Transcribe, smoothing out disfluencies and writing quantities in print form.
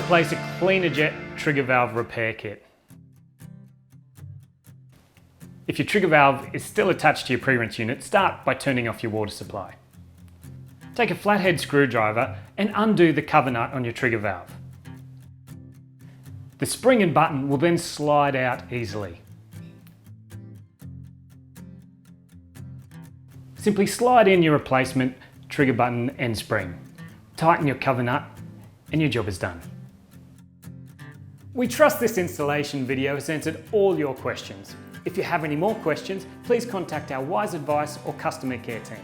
replace a cleaner jet trigger valve repair kit. If your trigger valve is still attached to your pre-rinse unit, start by turning off your water supply. Take a flathead screwdriver and undo the cover nut on your trigger valve. The spring and button will then slide out easily. Simply slide in your replacement trigger button and spring. Tighten your cover nut and your job is done. We trust this installation video has answered all your questions. If you have any more questions, please contact our Wise Advice or customer care team.